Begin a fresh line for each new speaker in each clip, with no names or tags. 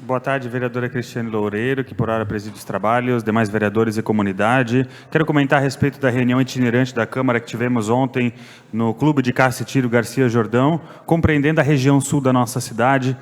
Boa tarde, vereadora Cristiane Loureiro, que por hora preside os trabalhos, demais vereadores e comunidade. Quero comentar a respeito da reunião itinerante da Câmara que tivemos ontem no Clube de Caça e Tiro Garcia Jordão, compreendendo a região sul da nossa cidade.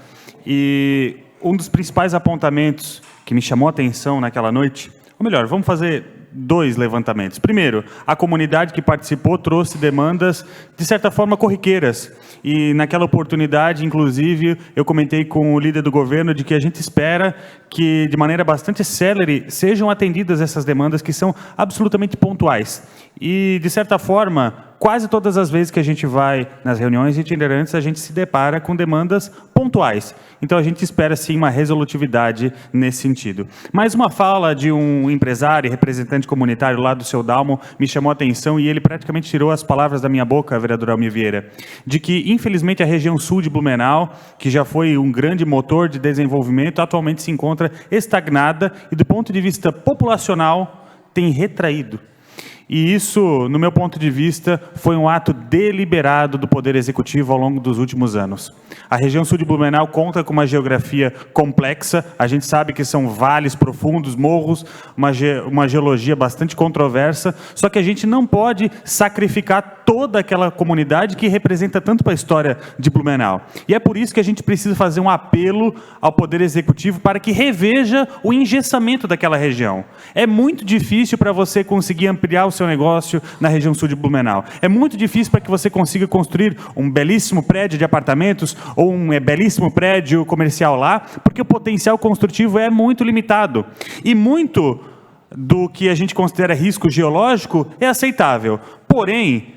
E um dos principais apontamentos que me chamou a atenção naquela noite, ou melhor, vamos fazer dois levantamentos. Primeiro, a comunidade que participou trouxe demandas, de certa forma, corriqueiras. E naquela oportunidade, inclusive, eu comentei com o líder do governo de que a gente espera que, de maneira bastante célere, sejam atendidas essas demandas que são absolutamente pontuais. E, de certa forma, quase todas as vezes que a gente vai nas reuniões itinerantes, a gente se depara com demandas pontuais. Então, a gente espera, sim, uma resolutividade nesse sentido. Mais uma fala de um empresário e representante comunitário lá do seu Dalmo me chamou a atenção e ele praticamente tirou as palavras da minha boca, vereador Almir Vieira, de que, infelizmente, a região sul de Blumenau, que já foi um grande motor de desenvolvimento, atualmente se encontra estagnada e, do ponto de vista populacional, tem retraído. E isso, no meu ponto de vista, foi um ato deliberado do Poder Executivo ao longo dos últimos anos. A região sul de Blumenau conta com uma geografia complexa, a gente sabe que são vales profundos, morros, uma geologia bastante controversa, só que a gente não pode sacrificar toda aquela comunidade que representa tanto para a história de Blumenau. E é por isso que a gente precisa fazer um apelo ao Poder Executivo para que reveja o engessamento daquela região. É muito difícil para você conseguir ampliar o seu negócio na região sul de Blumenau. É muito difícil para que você consiga construir um belíssimo prédio de apartamentos ou um belíssimo prédio comercial lá, porque o potencial construtivo é muito limitado. E muito do que a gente considera risco geológico é aceitável. Porém,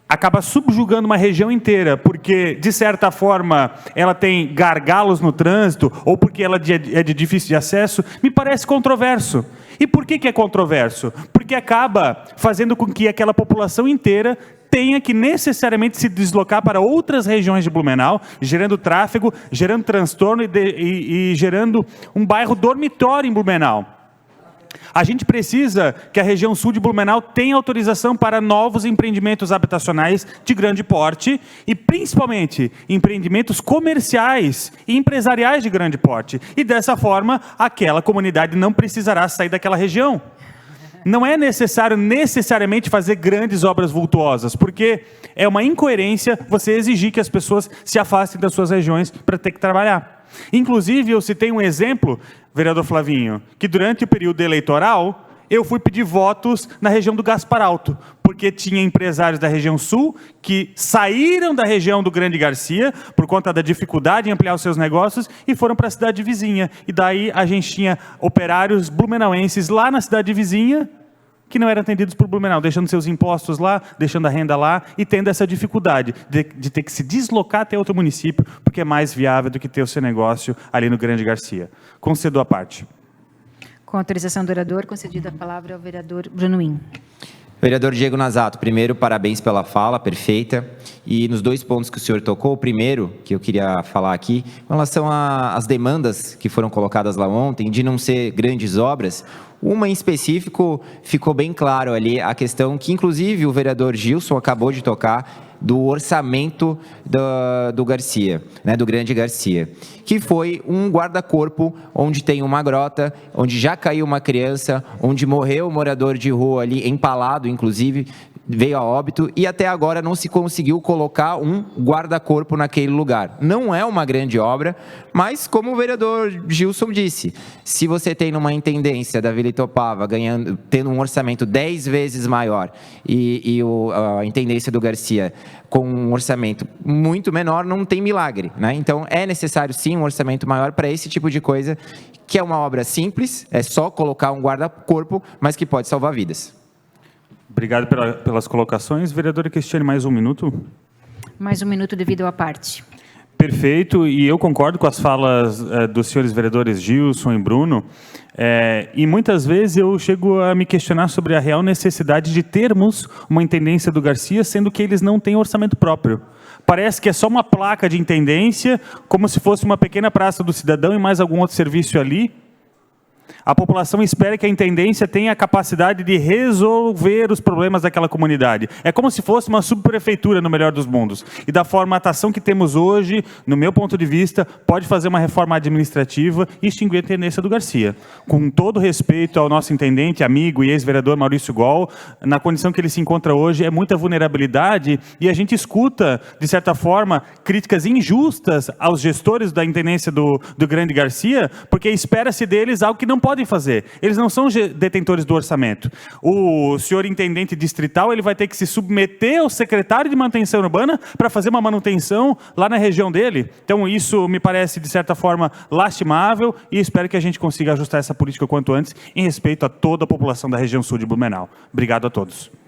acaba subjugando uma região inteira, porque, de certa forma, ela tem gargalos no trânsito, ou porque ela é de difícil de acesso, me parece controverso. E por que é controverso? Porque acaba fazendo com que aquela população inteira tenha que necessariamente se deslocar para outras regiões de Blumenau, gerando tráfego, gerando transtorno e gerando um bairro dormitório em Blumenau. A gente precisa que a região sul de Blumenau tenha autorização para novos empreendimentos habitacionais de grande porte e, principalmente, empreendimentos comerciais e empresariais de grande porte. E, dessa forma, aquela comunidade não precisará sair daquela região. Não é necessário necessariamente fazer grandes obras vultuosas, porque é uma incoerência você exigir que as pessoas se afastem das suas regiões para ter que trabalhar. Inclusive, eu citei um exemplo, vereador Flavinho, que durante o período eleitoral, eu fui pedir votos na região do Gaspar Alto, porque tinha empresários da região sul que saíram da região do Grande Garcia por conta da dificuldade em ampliar os seus negócios e foram para a cidade vizinha. E daí a gente tinha operários blumenauenses lá na cidade vizinha que não eram atendidos por Blumenau, deixando seus impostos lá, deixando a renda lá e tendo essa dificuldade de ter que se deslocar até outro município, porque é mais viável do que ter o seu negócio ali no Grande Garcia. Concedo a parte.
Com autorização do orador, concedida a palavra ao vereador Bruno Win.
Vereador Diego Nazato, primeiro, parabéns pela fala, perfeita. E nos dois pontos que o senhor tocou, o primeiro, que eu queria falar aqui, com relação às demandas que foram colocadas lá ontem, de não ser grandes obras, uma em específico ficou bem claro ali, a questão que, inclusive, o vereador Gilson acabou de tocar, do orçamento do Garcia, né, do Grande Garcia, que foi um guarda-corpo onde tem uma grota, onde já caiu uma criança, onde morreu um morador de rua ali, empalado, inclusive, veio a óbito, e até agora não se conseguiu colocar um guarda-corpo naquele lugar. Não é uma grande obra, mas como o vereador Gilson disse, se você tem numa intendência da Vila Itopava tendo um orçamento 10 vezes maior e a intendência do Garcia com um orçamento muito menor, não tem milagre, né? Então é necessário sim um orçamento maior para esse tipo de coisa, que é uma obra simples, é só colocar um guarda-corpo, mas que pode salvar vidas.
Obrigado pelas colocações. Vereadora Cristiane, mais um minuto.
Mais um minuto devido à parte.
Perfeito, e eu concordo com as falas dos senhores vereadores Gilson e Bruno, e muitas vezes eu chego a me questionar sobre a real necessidade de termos uma intendência do Garcia, sendo que eles não têm orçamento próprio. Parece que é só uma placa de intendência, como se fosse uma pequena praça do cidadão e mais algum outro serviço ali. a população espera que a intendência tenha a capacidade de resolver os problemas daquela comunidade. É como se fosse uma subprefeitura no melhor dos mundos. E da formatação que temos hoje, no meu ponto de vista, pode fazer uma reforma administrativa e extinguir a intendência do Garcia. Com todo respeito ao nosso intendente, amigo e ex-vereador Maurício Gol, na condição que ele se encontra hoje, é muita vulnerabilidade e a gente escuta, de certa forma, críticas injustas aos gestores da intendência do Grande Garcia, porque espera-se deles algo que não podem fazer. Eles não são detentores do orçamento. O senhor intendente distrital ele vai ter que se submeter ao secretário de manutenção urbana para fazer uma manutenção lá na região dele. Então isso me parece, de certa forma, lastimável e espero que a gente consiga ajustar essa política quanto antes em respeito a toda a população da região sul de Blumenau. Obrigado a todos.